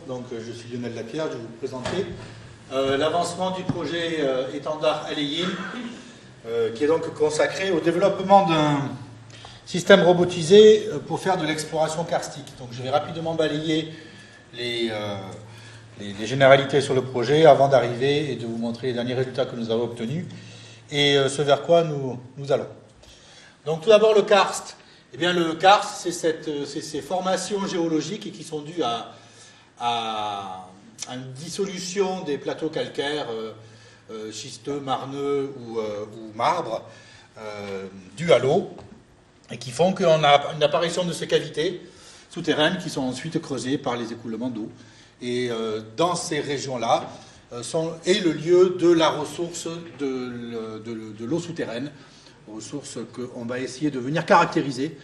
Donc, je suis Lionel Lapierre, je vais vous présenter l'avancement du projet étendard Aleïn, qui est donc consacré au développement d'un système robotisé pour faire de l'exploration karstique. Donc, je vais rapidement balayer les généralités sur le projet avant d'arriver et de vous montrer les derniers résultats que nous avons obtenus et ce vers quoi nous allons. Donc, tout d'abord, le karst. Eh bien, le karst, c'est ces formations géologiques qui sont dues à une dissolution des plateaux calcaires schisteux, marneux ou marbre dus à l'eau et qui font qu'on a une apparition de ces cavités souterraines qui sont ensuite creusées par les écoulements d'eau. Et dans ces régions-là est le lieu de la ressource de l'eau souterraine, ressource qu'on va essayer de venir caractériser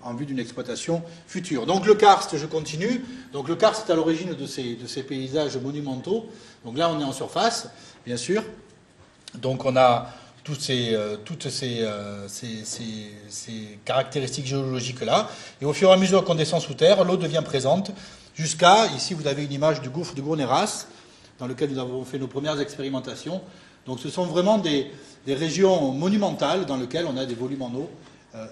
en vue d'une exploitation future. Donc le karst, je continue. Donc le karst est à l'origine de ces paysages monumentaux. Donc là, on est en surface, bien sûr. Donc on a toutes ces caractéristiques géologiques-là. Et au fur et à mesure qu'on descend sous terre, l'eau devient présente jusqu'à, ici vous avez une image du gouffre de Gournéras, dans lequel nous avons fait nos premières expérimentations. Donc ce sont vraiment des régions monumentales dans lesquelles on a des volumes en eau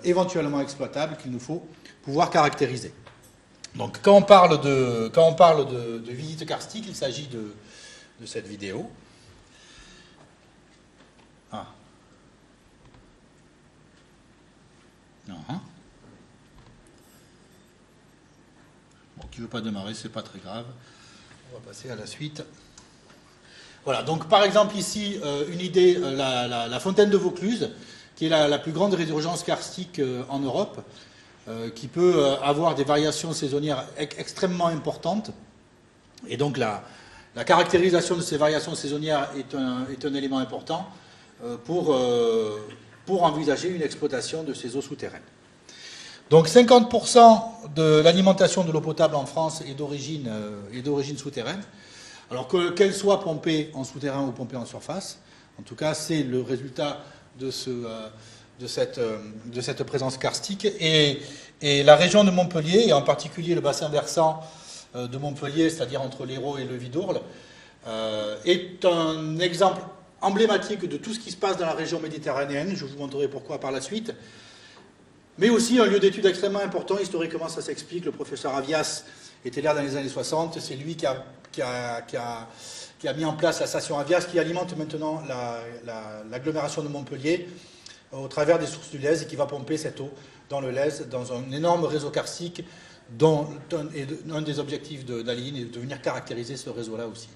éventuellement exploitables qu'il nous faut pouvoir caractériser. Donc quand on parle de visite karstique, il s'agit de cette vidéo. Ah. Non. Bon, qui ne veut pas démarrer, c'est pas très grave. On va passer à la suite. Voilà, donc par exemple ici, une idée, la fontaine de Vaucluse, qui est la plus grande résurgence karstique en Europe, qui peut avoir des variations saisonnières extrêmement importantes. Et donc la caractérisation de ces variations saisonnières est un élément important pour envisager une exploitation de ces eaux souterraines. Donc 50% de l'alimentation de l'eau potable en France est d'origine souterraine. Alors qu'elle soit pompée en souterrain ou pompée en surface, en tout cas c'est le résultat de cette présence karstique. Et la région de Montpellier, et en particulier le bassin versant de Montpellier, c'est-à-dire entre l'Hérault et le Vidourle, est un exemple emblématique de tout ce qui se passe dans la région méditerranéenne. Je vous montrerai pourquoi par la suite. Mais aussi un lieu d'étude extrêmement important. Historiquement, ça s'explique. Le professeur Avias était là dans les années 60. C'est lui qui a mis en place la station Avias, qui alimente maintenant l'agglomération de Montpellier au travers des sources du Lez et qui va pomper cette eau dans le Lez, dans un énorme réseau karstique, dont un des objectifs d'Aleïn est de venir caractériser ce réseau-là aussi.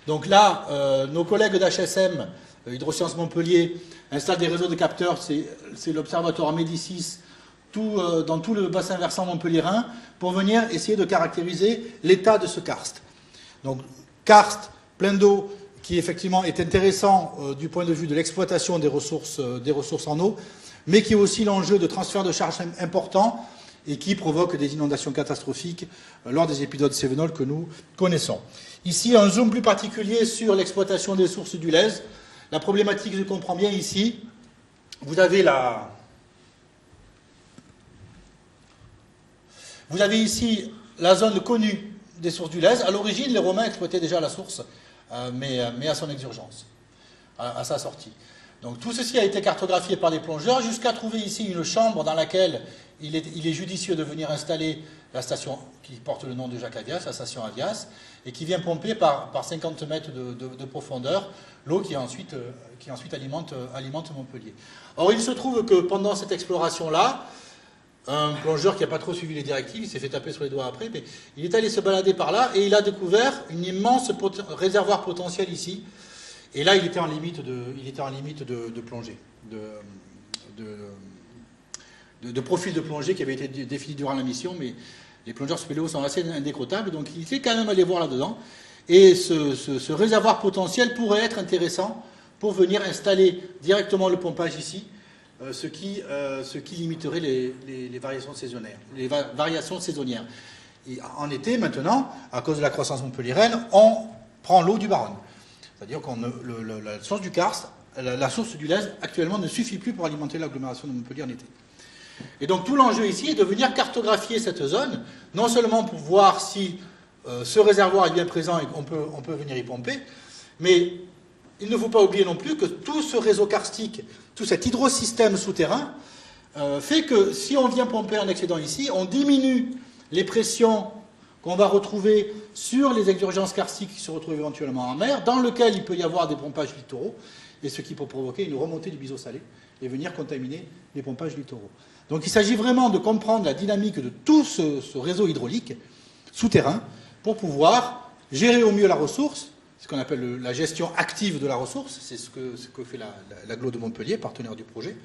Donc là, nos collègues d'HSM, Hydrosciences Montpellier, installent des réseaux de capteurs, c'est l'observatoire Médicis, dans tout le bassin versant montpelliérain, pour venir essayer de caractériser l'état de ce karst. Donc, karst plein d'eau, qui effectivement est intéressant du point de vue de l'exploitation des ressources en eau, mais qui est aussi l'enjeu de transfert de charges importants et qui provoque des inondations catastrophiques lors des épisodes cévenols que nous connaissons. Ici, un zoom plus particulier sur l'exploitation des sources du Lez. La problématique, je comprends bien ici, vous avez ici la zone connue des sources du Lez. À l'origine, les Romains exploitaient déjà la source, mais à son exurgence, à sa sortie. Donc tout ceci a été cartographié par des plongeurs jusqu'à trouver ici une chambre dans laquelle il est judicieux de venir installer la station qui porte le nom de Jacques Avias, la station Avias, et qui vient pomper par 50 mètres de profondeur l'eau qui ensuite alimente Montpellier. Or il se trouve que pendant cette exploration-là, un plongeur qui n'a pas trop suivi les directives, il s'est fait taper sur les doigts après, mais il est allé se balader par là et il a découvert une immense réservoir potentiel ici. Et là, il était en limite de plongée, de profil de plongée qui avait été défini durant la mission, mais les plongeurs spéléo sont assez indécrottables, donc il était quand même allé voir là-dedans. Et ce réservoir potentiel pourrait être intéressant pour venir installer directement le pompage ici, ce qui limiterait les variations saisonnières. Et en été, maintenant, à cause de la croissance montpelliéraine, on prend l'eau du Baronne. C'est-à-dire que la source du karst, la source du Lez, actuellement, ne suffit plus pour alimenter l'agglomération de Montpellier en été. Et donc tout l'enjeu ici est de venir cartographier cette zone, non seulement pour voir si ce réservoir est bien présent et qu'on peut venir y pomper. Mais il ne faut pas oublier non plus que tout ce réseau karstique, tout cet hydrosystème souterrain, fait que si on vient pomper un excédent ici, on diminue les pressions qu'on va retrouver sur les exurgences karstiques qui se retrouvent éventuellement en mer, dans lequel il peut y avoir des pompages littoraux, et ce qui peut provoquer une remontée du biseau salé et venir contaminer les pompages littoraux. Donc il s'agit vraiment de comprendre la dynamique de tout ce réseau hydraulique souterrain pour pouvoir gérer au mieux la ressource, ce qu'on appelle la gestion active de la ressource, c'est ce que fait l'agglo de Montpellier, partenaire du projet,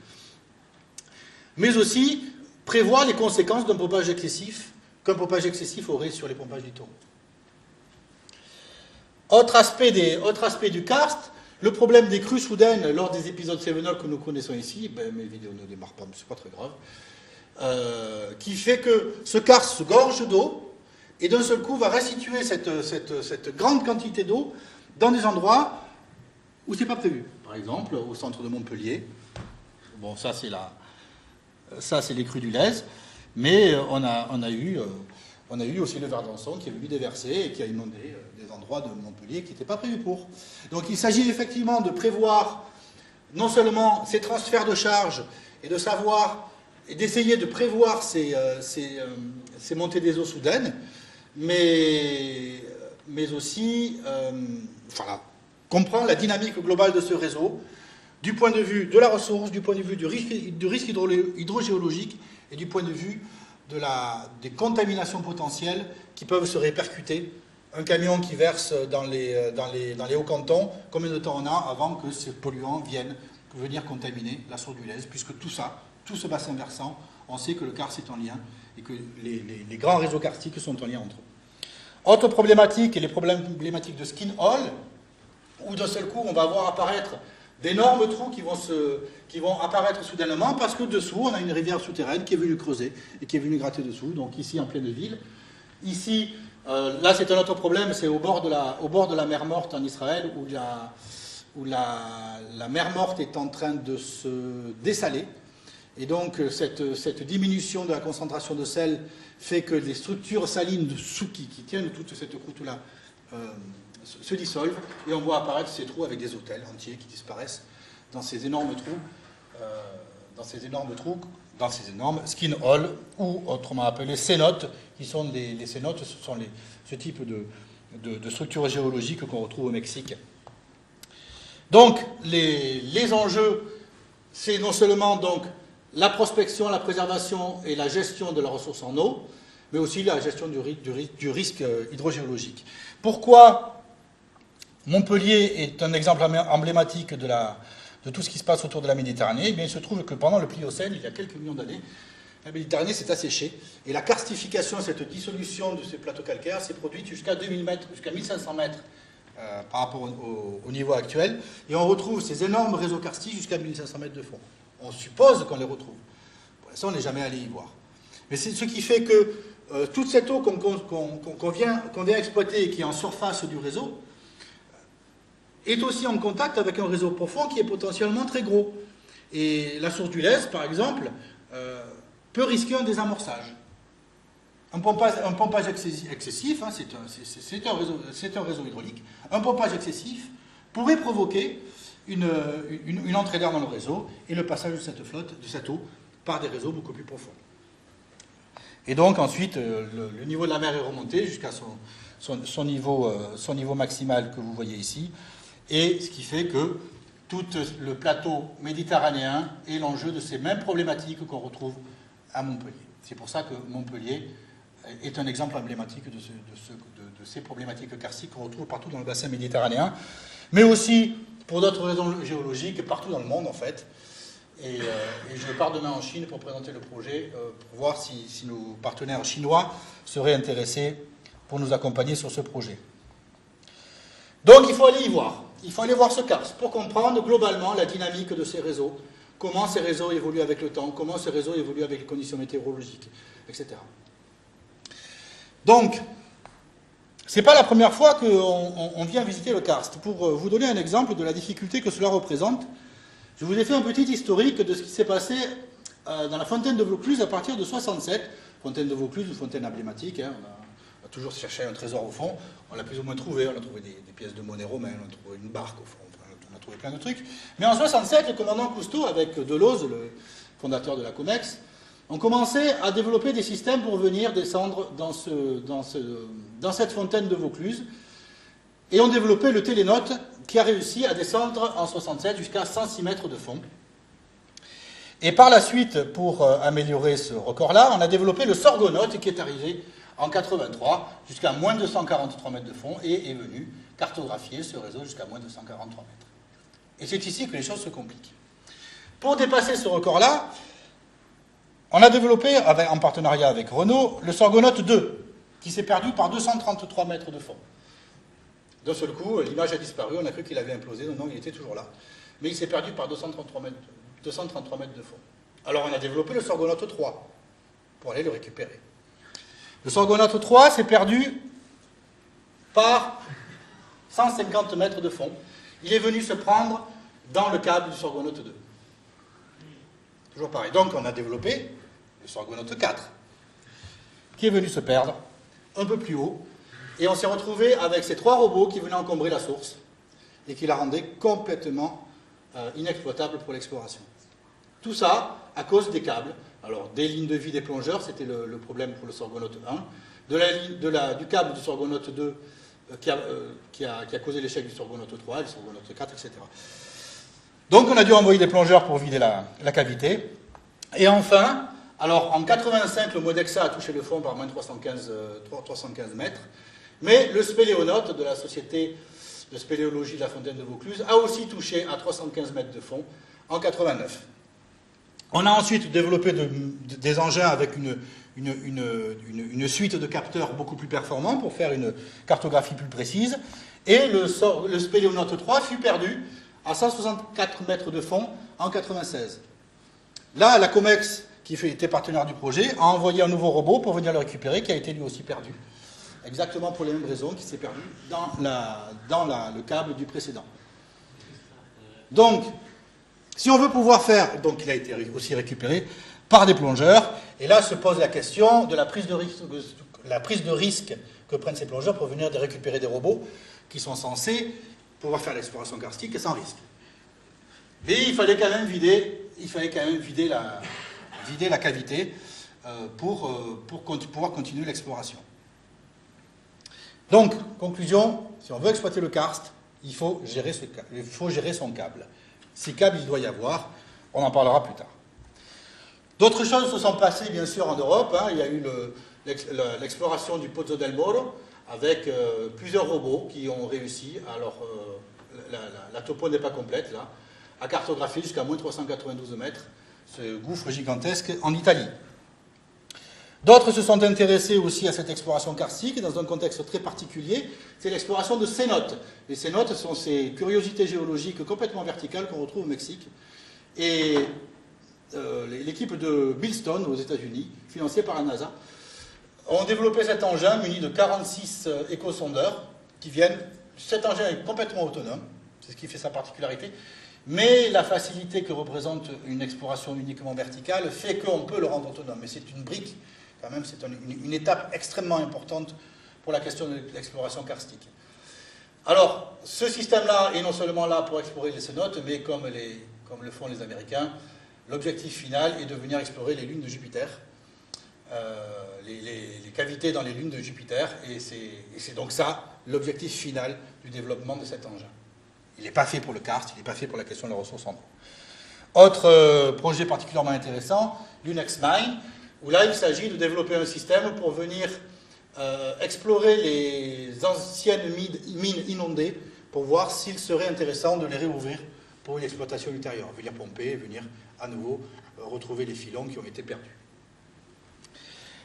mais aussi prévoir les conséquences d'un pompage excessif qu'un pompage excessif aurait sur les pompages littoraux. Autre aspect du karst, le problème des crues soudaines lors des épisodes sévenols que nous connaissons ici, mes vidéos ne démarrent pas, mais c'est pas très grave, qui fait que ce karst se gorge d'eau et d'un seul coup va restituer cette grande quantité d'eau dans des endroits où c'est pas prévu. Par exemple, au centre de Montpellier, bon ça c'est les crues du Lez, mais on a eu aussi le Verdançon qui est venu déverser et qui a inondé des endroits de Montpellier qui n'étaient pas prévus pour. Donc il s'agit effectivement de prévoir non seulement ces transferts de charges et de savoir et d'essayer de prévoir ces montées des eaux soudaines, mais aussi comprendre la dynamique globale de ce réseau du point de vue de la ressource, du point de vue du risque hydrogéologique et du point de vue des contaminations potentielles qui peuvent se répercuter. Un camion qui verse dans les hauts-cantons, combien de temps on a avant que ces polluants viennent venir contaminer la source du Lez, puisque tout ce bassin versant, on sait que le karst est en lien et que les grands réseaux karstiques sont en lien entre eux. Autre problématique, les problématiques de skin hole, où d'un seul coup on va voir apparaître d'énormes trous qui vont apparaître soudainement parce que dessous on a une rivière souterraine qui est venue creuser et qui est venue gratter dessous, donc ici en pleine ville. Ici, là c'est un autre problème, c'est au bord de la mer Morte en Israël où la mer Morte est en train de se dessaler. Et donc cette diminution de la concentration de sel fait que les structures salines qui tiennent toute cette croûte-là se dissolvent et on voit apparaître ces trous avec des hôtels entiers qui disparaissent dans ces énormes trous, dans ces énormes skin holes, ou autrement appelés cénotes, qui sont les cénotes, ce sont ce type de structures géologiques qu'on retrouve au Mexique. Donc les enjeux, c'est non seulement donc la prospection, la préservation et la gestion de la ressource en eau, mais aussi la gestion du risque hydrogéologique. Pourquoi Montpellier est un exemple emblématique de tout ce qui se passe autour de la Méditerranée? Eh bien, il se trouve que pendant le Pliocène, il y a quelques millions d'années, la Méditerranée s'est asséchée et la karstification, cette dissolution de ces plateaux calcaires, s'est produite jusqu'à 2000 mètres, jusqu'à 1500 mètres par rapport au niveau actuel, et on retrouve ces énormes réseaux karstiques jusqu'à 1500 mètres de fond. On suppose qu'on les retrouve. Pour l'instant, on n'est jamais allé y voir. Mais c'est ce qui fait que toute cette eau qu'on vient exploiter et qui est en surface du réseau est aussi en contact avec un réseau profond qui est potentiellement très gros. Et la source du Lez, par exemple, peut risquer un désamorçage. Un pompage excessif, hein, c'est un réseau hydraulique, un pompage excessif pourrait provoquer une entrée d'air dans le réseau et le passage de cette eau par des réseaux beaucoup plus profonds. Et donc ensuite, le niveau de la mer est remonté jusqu'à son niveau maximal que vous voyez ici, et ce qui fait que tout le plateau méditerranéen est l'enjeu de ces mêmes problématiques qu'on retrouve à Montpellier. C'est pour ça que Montpellier est un exemple emblématique de ces problématiques karstiques qu'on retrouve partout dans le bassin méditerranéen, mais aussi pour d'autres raisons géologiques partout dans le monde en fait. Et je pars demain en Chine pour présenter le projet, pour voir si nos partenaires chinois seraient intéressés pour nous accompagner sur ce projet. Donc il faut aller y voir. Il faut aller voir ce karst pour comprendre globalement la dynamique de ces réseaux, comment ces réseaux évoluent avec le temps, comment ces réseaux évoluent avec les conditions météorologiques, etc. Donc, ce n'est pas la première fois qu'on vient visiter le karst. Pour vous donner un exemple de la difficulté que cela représente, je vous ai fait un petit historique de ce qui s'est passé dans la fontaine de Vaucluse à partir de 67. Fontaine de Vaucluse, une fontaine emblématique, hein, a toujours cherché un trésor au fond. On l'a plus ou moins trouvé. On a trouvé des pièces de monnaie romaine, on a trouvé une barque au fond, enfin, on a trouvé plein de trucs. Mais en 67, le commandant Cousteau, avec Deleuze, le fondateur de la COMEX, ont commencé à développer des systèmes pour venir descendre dans cette fontaine de Vaucluse, et ont développé le Télénote, qui a réussi à descendre en 67 jusqu'à 106 mètres de fond. Et par la suite, pour améliorer ce record-là, on a développé le Sorgonote, qui est arrivé en 83 jusqu'à moins de 243 mètres de fond et est venu cartographier ce réseau jusqu'à moins de 243 mètres. Et c'est ici que les choses se compliquent. Pour dépasser ce record-là, on a développé, en partenariat avec Renault, le Sorgonote 2, qui s'est perdu par 233 mètres de fond. D'un seul coup, l'image a disparu, on a cru qu'il avait implosé, non, il était toujours là. Mais il s'est perdu par 233 mètres de fond. Alors on a développé le Sorgonote 3, pour aller le récupérer. Le Sorgonote 3 s'est perdu par 150 mètres de fond. Il est venu se prendre dans le câble du Sorgonote 2. Toujours pareil. Donc on a développé le Sorgonote 4, qui est venu se perdre un peu plus haut, et on s'est retrouvé avec ces 3 robots qui venaient encombrer la source, et qui la rendaient complètement inexploitable pour l'exploration. Tout ça à cause des câbles. Alors, des lignes de vie des plongeurs, c'était le problème pour le Sorgonote 1, du câble du Sorgonote 2 qui a causé l'échec du Sorgonote 3, du Sorgonote 4, etc. Donc, on a dû envoyer des plongeurs pour vider la cavité. Et enfin, alors en 85, le Modexa a touché le fond par moins de 315 mètres, mais le Spéléonote de la Société de spéléologie de la Fontaine de Vaucluse a aussi touché à 315 mètres de fond en 89. On a ensuite développé des engins avec une suite de capteurs beaucoup plus performants pour faire une cartographie plus précise. Et le Spéléonote 3 fut perdu à 164 mètres de fond en 96. Là, la COMEX, qui était partenaire du projet, a envoyé un nouveau robot pour venir le récupérer, qui a été lui aussi perdu. Exactement pour les mêmes raisons, qui s'est perdu dans le câble du précédent. Donc, si on veut pouvoir faire, donc il a été aussi récupéré par des plongeurs, et là se pose la question de la prise de risque que prennent ces plongeurs pour venir récupérer des robots qui sont censés pouvoir faire l'exploration karstique et sans risque. Mais il fallait quand même vider la cavité pour pouvoir continuer l'exploration. Donc, conclusion, si on veut exploiter le karst, il faut gérer son câble. 6 câbles, il doit y avoir. On en parlera plus tard. D'autres choses se sont passées, bien sûr, en Europe. Il y a eu l'exploration du Pozzo del Moro avec plusieurs robots qui ont réussi. Alors, la topo n'est pas complète, là, à cartographier jusqu'à moins 392 mètres ce gouffre gigantesque en Italie. D'autres se sont intéressés aussi à cette exploration karstique dans un contexte très particulier, c'est l'exploration de cénotes. Les cénotes sont ces curiosités géologiques complètement verticales qu'on retrouve au Mexique. Et l'équipe de Millstone aux États-Unis, financée par la NASA, ont développé cet engin muni de 46 échosondeurs qui viennent. Cet engin est complètement autonome, c'est ce qui fait sa particularité, mais la facilité que représente une exploration uniquement verticale fait qu'on peut le rendre autonome. Et c'est une brique, quand même, c'est une étape extrêmement importante pour la question de l'exploration karstique. Alors, ce système-là est non seulement là pour explorer les cénotes, mais comme le font les Américains, l'objectif final est de venir explorer les lunes de Jupiter, les cavités dans les lunes de Jupiter, et c'est donc ça l'objectif final du développement de cet engin. Il n'est pas fait pour le karst, il n'est pas fait pour la question de la ressource en eau. Autre projet particulièrement intéressant, l'UNEX Mine, où là il s'agit de développer un système pour venir explorer les anciennes mines inondées pour voir s'il serait intéressant de les réouvrir pour une exploitation ultérieure, venir pomper, venir à nouveau retrouver les filons qui ont été perdus.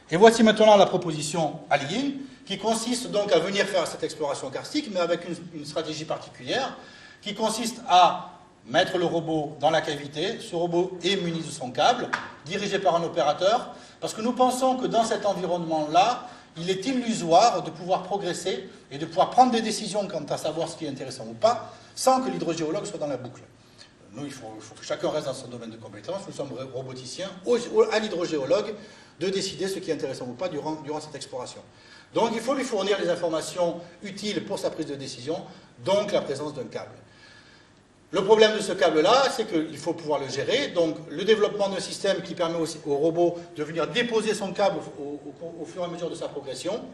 Et voici maintenant la proposition alliée, qui consiste donc à venir faire cette exploration karstique, mais avec une stratégie particulière, qui consiste à mettre le robot dans la cavité. Ce robot est muni de son câble, dirigé par un opérateur, parce que nous pensons que dans cet environnement-là, il est illusoire de pouvoir progresser et de pouvoir prendre des décisions quant à savoir ce qui est intéressant ou pas, sans que l'hydrogéologue soit dans la boucle. Nous, il faut que chacun reste dans son domaine de compétence. Nous sommes roboticiens, à l'hydrogéologue de décider ce qui est intéressant ou pas durant cette exploration. Donc il faut lui fournir les informations utiles pour sa prise de décision, donc la présence d'un câble. Le problème de ce câble-là, c'est qu'il faut pouvoir le gérer. Donc le développement d'un système qui permet au robot de venir déposer son câble au fur et à mesure de sa progression.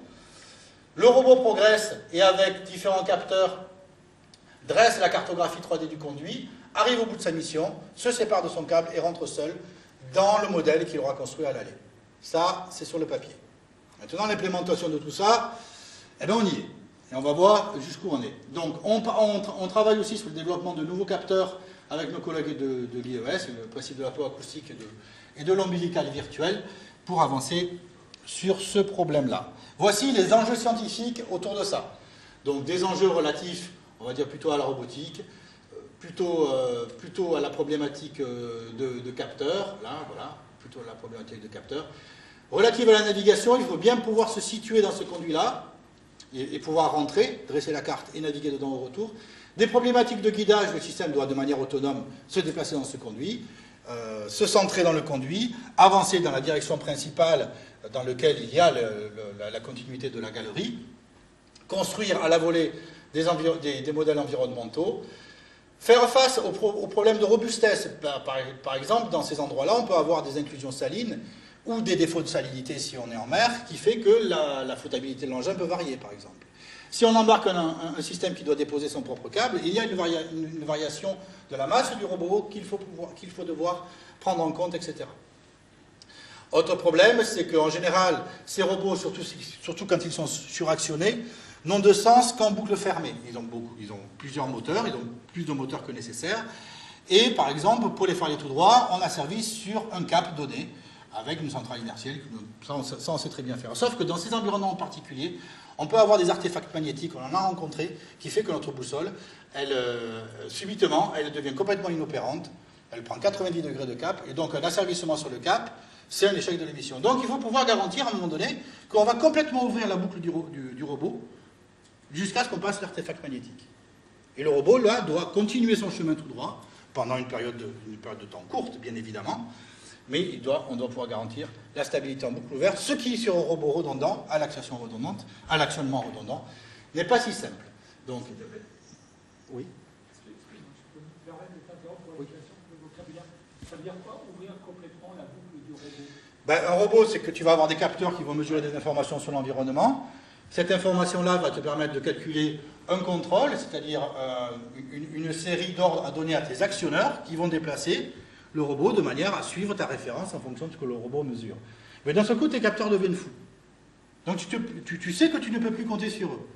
Le robot progresse et avec différents capteurs dresse la cartographie 3D du conduit, arrive au bout de sa mission, se sépare de son câble et rentre seul dans le modèle qu'il aura construit à l'aller. Ça, c'est sur le papier. Maintenant, l'implémentation de tout ça, eh bien, on y est. Et on va voir jusqu'où on est. Donc, on travaille aussi sur le développement de nouveaux capteurs avec nos collègues de l'IES, le principe de la peau acoustique et de l'ombilical virtuel, pour avancer sur ce problème-là. Voici les enjeux scientifiques autour de ça. Donc, des enjeux relatifs, on va dire plutôt à la robotique, plutôt à la problématique de capteurs, là, voilà, plutôt à la problématique de capteurs. Relative à la navigation, il faut bien pouvoir se situer dans ce conduit-là et pouvoir rentrer, dresser la carte et naviguer dedans au retour. Des problématiques de guidage, le système doit de manière autonome se déplacer dans ce conduit, se centrer dans le conduit, avancer dans la direction principale dans laquelle il y a la continuité de la galerie, construire à la volée des modèles environnementaux, faire face aux problèmes de robustesse. Par exemple, dans ces endroits-là, on peut avoir des inclusions salines ou des défauts de salinité si on est en mer, qui fait que la flottabilité de l'engin peut varier, par exemple. Si on embarque un système qui doit déposer son propre câble, il y a une variation de la masse du robot qu'il faut devoir prendre en compte, etc. Autre problème, c'est qu'en général, ces robots, surtout quand ils sont suractionnés, n'ont de sens qu'en boucle fermée. Ils ont plusieurs moteurs, ils ont plus de moteurs que nécessaire. Et par exemple, pour les faire aller tout droit, on a servi sur un cap donné, avec une centrale inertielle, ça on sait très bien faire. Sauf que dans ces environnements particuliers, on peut avoir des artefacts magnétiques, on en a rencontré, qui fait que notre boussole, subitement, elle devient complètement inopérante, elle prend 90 degrés de cap, et donc un asservissement sur le cap, c'est un échec de l'émission. Donc il faut pouvoir garantir à un moment donné qu'on va complètement ouvrir la boucle du robot, jusqu'à ce qu'on passe l'artefact magnétique. Et le robot, là, doit continuer son chemin tout droit, pendant une période de temps courte, bien évidemment, mais on doit pouvoir garantir la stabilité en boucle ouverte, ce qui, sur un robot redondant, à l'actionnement redondant, n'est pas si simple. Donc, oui. Ça veut dire quoi, ouvrir complètement la boucle du robot? Un robot, c'est que tu vas avoir des capteurs qui vont mesurer des informations sur l'environnement. Cette information-là va te permettre de calculer un contrôle, c'est-à-dire une série d'ordres à donner à tes actionneurs qui vont déplacer le robot de manière à suivre ta référence en fonction de ce que le robot mesure. Mais d'un seul coup, tes capteurs deviennent fous. Donc tu sais que tu ne peux plus compter sur eux.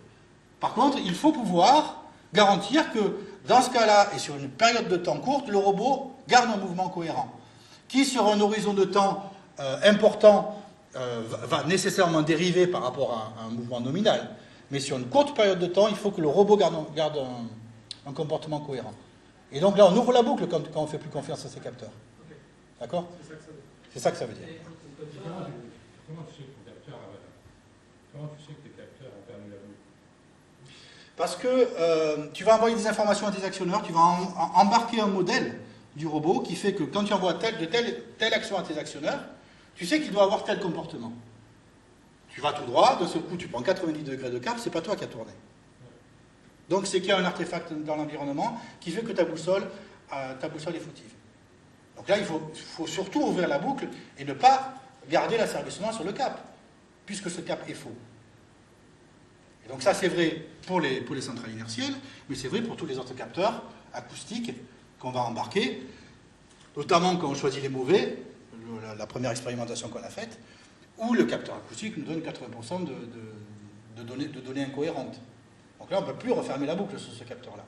Par contre, il faut pouvoir garantir que dans ce cas-là, et sur une période de temps courte, le robot garde un mouvement cohérent, qui sur un horizon de temps important va nécessairement dériver par rapport à un mouvement nominal. Mais sur une courte période de temps, il faut que le robot garde un comportement cohérent. Et donc là, on ouvre la boucle quand on ne fait plus confiance à ces capteurs. Okay. D'accord? C'est ça que ça veut dire. Comment tu sais que tes capteurs ont permis la boucle? Parce que tu vas envoyer des informations à tes actionneurs, tu vas embarquer un modèle du robot qui fait que quand tu envoies telle action à tes actionneurs, tu sais qu'il doit avoir tel comportement. Tu vas tout droit, de ce coup tu prends 90 degrés de cap, c'est pas toi qui as tourné. Donc c'est qu'il y a un artefact dans l'environnement qui fait que ta boussole est fautive. Donc là, il faut surtout ouvrir la boucle et ne pas garder l'asservissement sur le cap, puisque ce cap est faux. Et donc ça, c'est vrai pour les centrales inertielles, mais c'est vrai pour tous les autres capteurs acoustiques qu'on va embarquer, notamment quand on choisit les mauvais, la première expérimentation qu'on a faite, où le capteur acoustique nous donne 80% de données incohérentes. Donc là, on ne peut plus refermer la boucle sur ce capteur-là.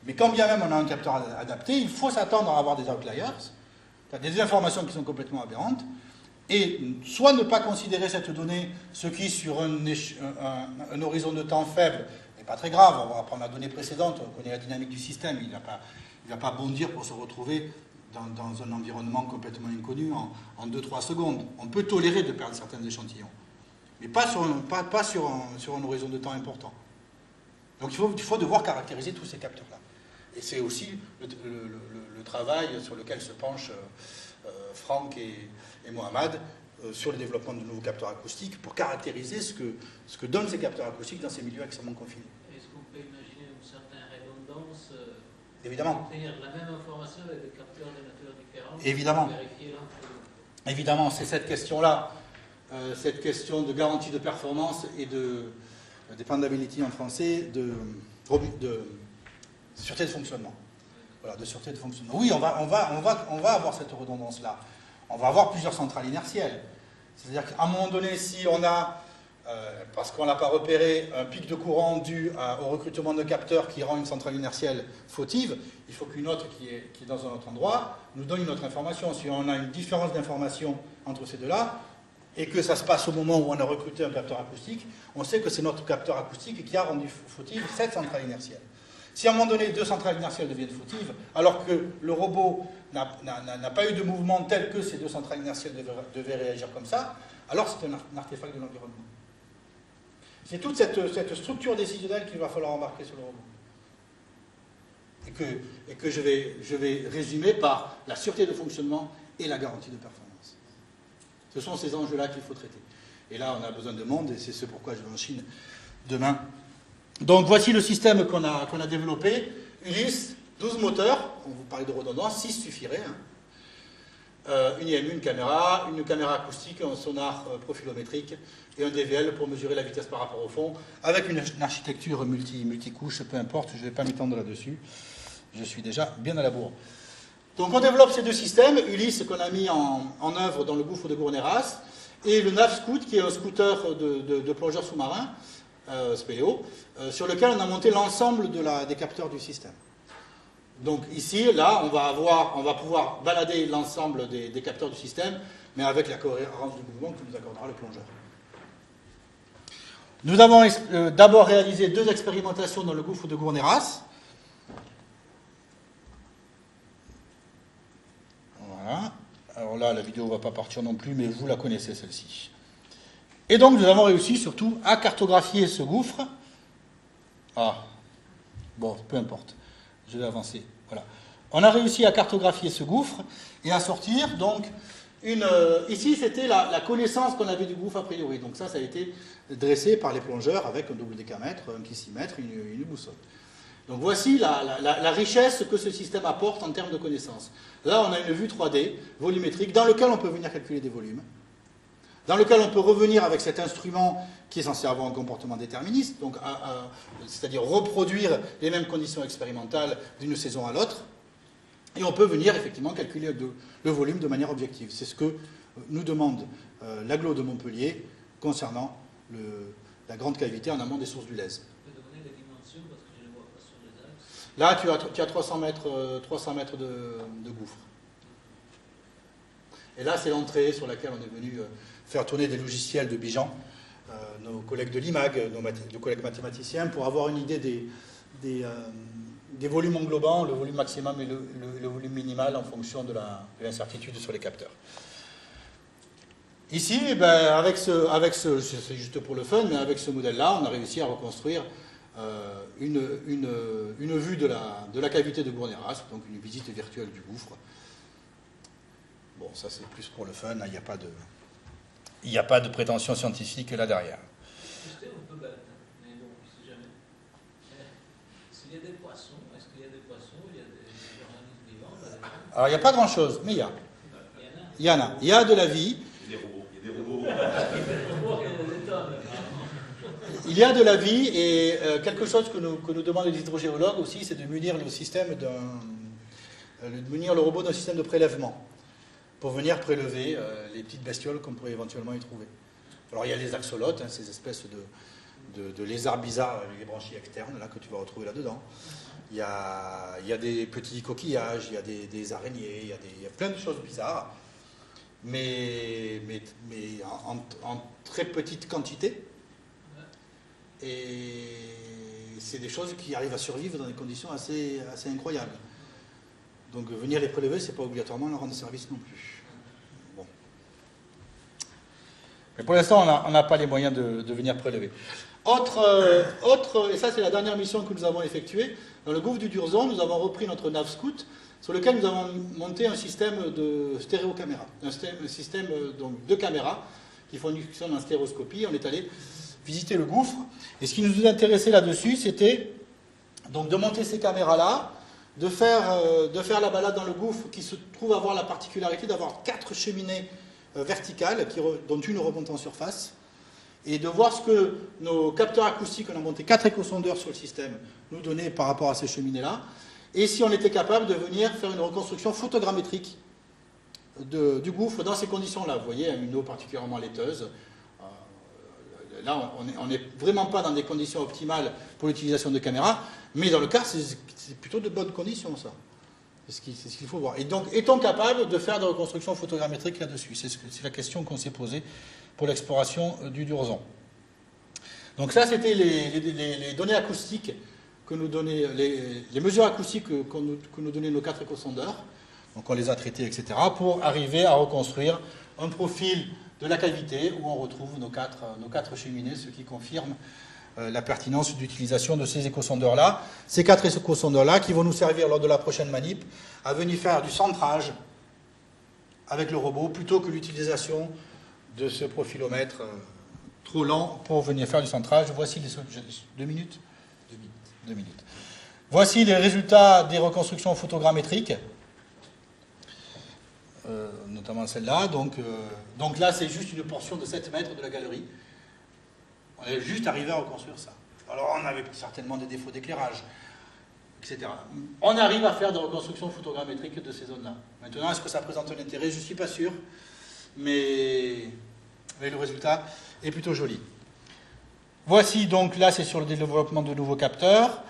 Mais quand bien même on a un capteur adapté, il faut s'attendre à avoir des outliers, des informations qui sont complètement aberrantes, et soit ne pas considérer cette donnée, ce qui sur un horizon de temps faible n'est pas très grave, on va prendre la donnée précédente, on connaît la dynamique du système, il ne va pas bondir pour se retrouver dans un environnement complètement inconnu en 2-3 secondes. On peut tolérer de perdre certains échantillons, mais pas sur un horizon de temps important. Donc il faut devoir caractériser tous ces capteurs-là. Et c'est aussi le travail sur lequel se penchent Franck et Mohamed sur le développement de nouveaux capteurs acoustiques pour caractériser ce que donnent ces capteurs acoustiques dans ces milieux extrêmement confinés. Est-ce qu'on peut imaginer une certaine redondance Évidemment. obtenir la même information avec des capteurs de nature différente? Évidemment. Vérifier l'entre-deux. Évidemment, c'est cette question-là, cette question de garantie de performance et de dependability en français, de sûreté de fonctionnement. Voilà, de sûreté de fonctionnement. Oui, on va avoir cette redondance-là. On va avoir plusieurs centrales inertielles. C'est-à-dire qu'à un moment donné, si on a, parce qu'on n'a pas repéré, un pic de courant dû au recrutement de capteurs qui rend une centrale inertielle fautive, il faut qu'une autre qui est dans un autre endroit nous donne une autre information. Si on a une différence d'information entre ces deux-là, et que ça se passe au moment où on a recruté un capteur acoustique, on sait que c'est notre capteur acoustique qui a rendu fautive cette centrale inertielle. Si à un moment donné, deux centrales inertielles deviennent fautives, alors que le robot n'a pas eu de mouvement tel que ces deux centrales inertielles devaient réagir comme ça, alors c'est un artefact de l'environnement. C'est toute cette structure décisionnelle qu'il va falloir embarquer sur le robot. Et que je vais résumer par la sûreté de fonctionnement et la garantie de performance. Ce sont ces enjeux-là qu'il faut traiter. Et là, on a besoin de monde, et c'est ce pourquoi je vais en Chine demain. Donc, voici le système qu'on a développé. Ulysse, 12 moteurs. On vous parlait de redondance, 6 suffirait. Une IMU, une caméra acoustique, un sonar profilométrique et un DVL pour mesurer la vitesse par rapport au fond, avec une architecture multicouche, peu importe, je ne vais pas m'étendre là-dessus. Je suis déjà bien à la bourre. Donc on développe ces deux systèmes, Ulysse qu'on a mis en œuvre dans le gouffre de Gournéras, et le Navscout qui est un scooter de plongeurs sous-marins, spéléo, sur lequel on a monté l'ensemble des capteurs du système. Donc ici, là, on va pouvoir balader l'ensemble des capteurs du système, mais avec la cohérence du mouvement que nous accordera le plongeur. Nous avons d'abord réalisé 2 expérimentations dans le gouffre de Gournéras. Voilà. Alors là, la vidéo ne va pas partir non plus, mais vous la connaissez celle-ci. Et donc, nous avons réussi surtout à cartographier ce gouffre. Ah, bon, peu importe. Je vais avancer. Voilà. On a réussi à cartographier ce gouffre et à sortir, donc, ici, c'était la connaissance qu'on avait du gouffre a priori. Donc ça a été dressé par les plongeurs avec un double décamètre, un kissymètre, une boussole. Donc voici la richesse que ce système apporte en termes de connaissances. Là, on a une vue 3D volumétrique dans laquelle on peut venir calculer des volumes, dans lequel on peut revenir avec cet instrument qui est censé avoir un comportement déterministe, donc c'est-à-dire reproduire les mêmes conditions expérimentales d'une saison à l'autre, et on peut venir effectivement calculer le volume de manière objective. C'est ce que nous demande l'agglo de Montpellier concernant la grande cavité en amont des sources du Lèze. Là, tu as 300 mètres de gouffre. Et là, c'est l'entrée sur laquelle on est venu faire tourner des logiciels de Bijan, nos collègues de l'IMAG, nos collègues mathématiciens, pour avoir une idée des volumes englobants, le volume maximum et le volume minimal en fonction de l'incertitude sur les capteurs. Ici, avec ce c'est juste pour le fun, mais avec ce modèle-là, on a réussi à reconstruire une vue de la cavité de Gournéras, donc une visite virtuelle du gouffre. Bon, ça c'est plus pour le fun, il n'y a pas de prétention scientifique là derrière. C'était un peu bête, mais bon, je ne sais jamais. S'il y a des poissons, est-ce qu'il y a des poissons, il y a des organismes vivants? Alors il n'y a pas grand-chose, mais il y a. Il y en a. Il y a de la vie. Il y a des robots. Il y a de la vie et quelque chose que nous demandent les hydrogéologues aussi, c'est de munir le système munir le robot d'un système de prélèvement pour venir prélever les petites bestioles qu'on pourrait éventuellement y trouver. Alors il y a les axolotes, ces espèces de lézards bizarres avec les branchies externes là, que tu vas retrouver là-dedans. Il y a des petits coquillages, il y a des araignées, il y a plein de choses bizarres, mais en très petite quantité. Et c'est des choses qui arrivent à survivre dans des conditions assez incroyables. Donc venir les prélever, c'est pas obligatoirement leur rendre service non plus. Bon. Mais pour l'instant, on n'a pas les moyens de venir prélever. Autre, et ça c'est la dernière mission que nous avons effectuée, dans le gouffre du Durzon, nous avons repris notre Navscout sur lequel nous avons monté un système de stéréocaméra, un système donc, de caméras qui fonctionne en stéréoscopie. On est allé visiter le gouffre, et ce qui nous intéressait là-dessus, c'était donc de monter ces caméras-là, de faire la balade dans le gouffre qui se trouve avoir la particularité d'avoir 4 cheminées verticales, dont une remonte en surface, et de voir ce que nos capteurs acoustiques, on a monté 4 échosondeurs sur le système, nous donnaient par rapport à ces cheminées-là, et si on était capable de venir faire une reconstruction photogrammétrique du gouffre dans ces conditions-là. Vous voyez, une eau particulièrement laiteuse. Là, on n'est vraiment pas dans des conditions optimales pour l'utilisation de caméras, mais dans le cas, c'est plutôt de bonnes conditions, ça. C'est ce qu'il faut voir. Et donc, est-on capable de faire de reconstruction photogrammétrique là-dessus? C'est la question qu'on s'est posée pour l'exploration du Durzon. Donc ça, c'était les données acoustiques que nous donnaient, les mesures acoustiques que nous donnaient nos 4 échosondeurs. Donc on les a traités, etc., pour arriver à reconstruire un profil de la cavité où on retrouve nos quatre cheminées, ce qui confirme la pertinence d'utilisation de ces échosondeurs-là. Ces 4 échosondeurs-là qui vont nous servir lors de la prochaine manip à venir faire du centrage avec le robot plutôt que l'utilisation de ce profilomètre trop lent pour venir faire du centrage. Voici les 2 minutes. 2 minutes. Voici les résultats des reconstructions photogrammétriques. Notamment celle-là. Donc là, c'est juste une portion de 7 mètres de la galerie. On est juste arrivé à reconstruire ça. Alors, on avait certainement des défauts d'éclairage, etc. On arrive à faire des reconstructions photogrammétriques de ces zones-là. Maintenant, est-ce que ça présente un intérêt? Je ne suis pas sûr, mais le résultat est plutôt joli. Voici, donc, là, c'est sur le développement de nouveaux capteurs.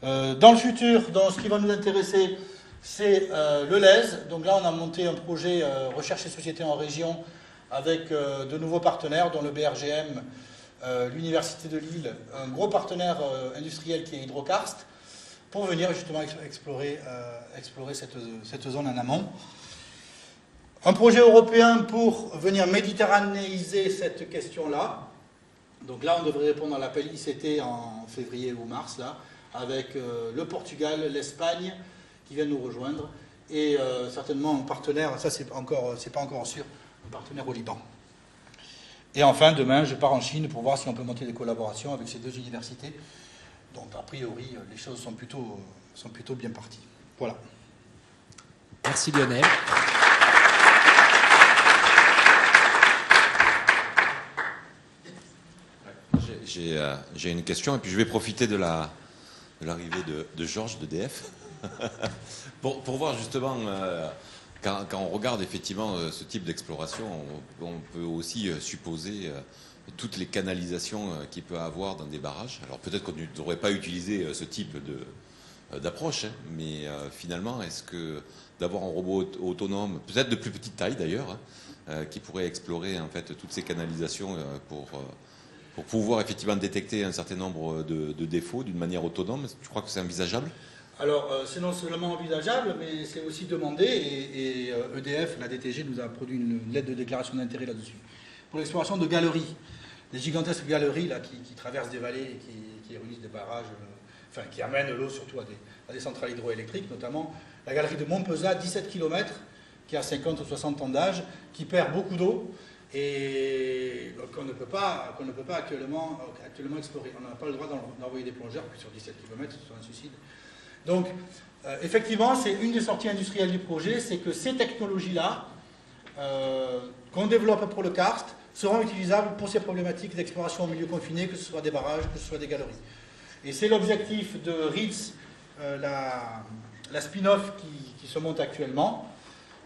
Dans le futur, dans ce qui va nous intéresser, c'est le LES. Donc là, on a monté un projet recherche et société en région avec de nouveaux partenaires, dont le BRGM, l'Université de Lille, un gros partenaire industriel qui est Hydrokarst, pour venir justement explorer cette zone en amont. Un projet européen pour venir méditerranéiser cette question-là. Donc là, on devrait répondre à l'appel ICT en février ou mars, là, avec le Portugal, l'Espagne, qui viennent nous rejoindre, et certainement un partenaire, ça c'est pas encore sûr, un partenaire au Liban. Et enfin, demain, je pars en Chine pour voir si on peut monter des collaborations avec ces 2 universités. Donc, a priori, les choses sont plutôt bien parties. Voilà. Merci Lionel. J'ai une question, et puis je vais profiter de l'arrivée de Georges d'EDF. pour voir justement, quand on regarde effectivement ce type d'exploration, on peut aussi supposer toutes les canalisations qu'il peut avoir dans des barrages. Alors peut-être qu'on ne devrait pas utiliser ce type d'approche, mais finalement, est-ce que d'avoir un robot autonome, peut-être de plus petite taille d'ailleurs, qui pourrait explorer en fait toutes ces canalisations pour pouvoir effectivement détecter un certain nombre de défauts d'une manière autonome, tu crois que c'est envisageable ? Alors, c'est non seulement envisageable, mais c'est aussi demandé, et EDF, la DTG, nous a produit une lettre de déclaration d'intérêt là-dessus. Pour l'exploration de galeries, des gigantesques galeries là, qui traversent des vallées et qui réunissent des barrages, qui amènent l'eau surtout à des centrales hydroélectriques, notamment la galerie de Montpezat, 17 km, qui a 50 ou 60 ans d'âge, qui perd beaucoup d'eau, et qu'on ne peut pas actuellement explorer. On n'a pas le droit d'envoyer des plongeurs, puis sur 17 km, ce serait un suicide. Donc, effectivement, c'est une des sorties industrielles du projet, c'est que ces technologies-là, qu'on développe pour le karst, seront utilisables pour ces problématiques d'exploration au milieu confiné, que ce soit des barrages, que ce soit des galeries. Et c'est l'objectif de RITS, la spin-off qui se monte actuellement,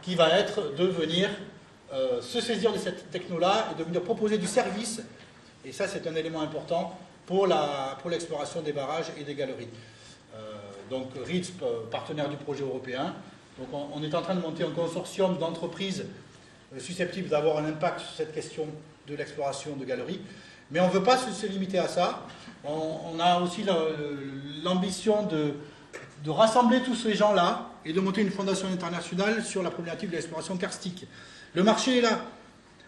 qui va être de venir se saisir de cette techno-là et de venir proposer du service, et ça c'est un élément important pour l'exploration des barrages et des galeries. Donc RITS, partenaire du projet européen, donc on est en train de monter un consortium d'entreprises susceptibles d'avoir un impact sur cette question de l'exploration de galeries, mais on ne veut pas se limiter à ça. On a aussi l'ambition de rassembler tous ces gens-là et de monter une fondation internationale sur la problématique de l'exploration karstique. Le marché est là.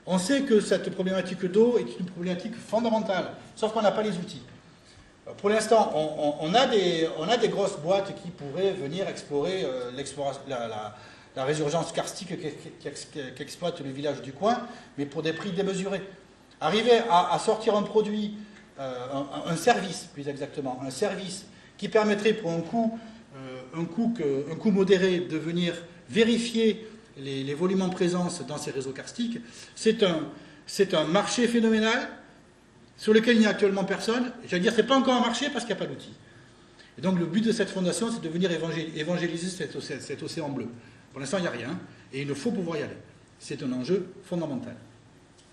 On sait que cette problématique d'eau est une problématique fondamentale, sauf qu'on n'a pas les outils. Pour l'instant, on a des grosses boîtes qui pourraient venir explorer la résurgence karstique qu'exploite le village du coin, mais pour des prix démesurés. Arriver à sortir un produit, un service plus exactement, un service qui permettrait pour un coût modéré de venir vérifier les volumes en présence dans ces réseaux karstiques, c'est un marché phénoménal sur lequel il n'y a actuellement personne. J'allais dire, c'est pas encore un marché parce qu'il n'y a pas d'outils. Et donc le but de cette fondation, c'est de venir évangéliser cet océan bleu. Pour l'instant, il n'y a rien, et il faut pouvoir y aller. C'est un enjeu fondamental.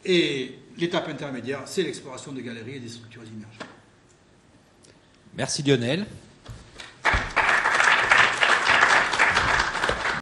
Et l'étape intermédiaire, c'est l'exploration de galeries et des structures immergées. Merci Lionel.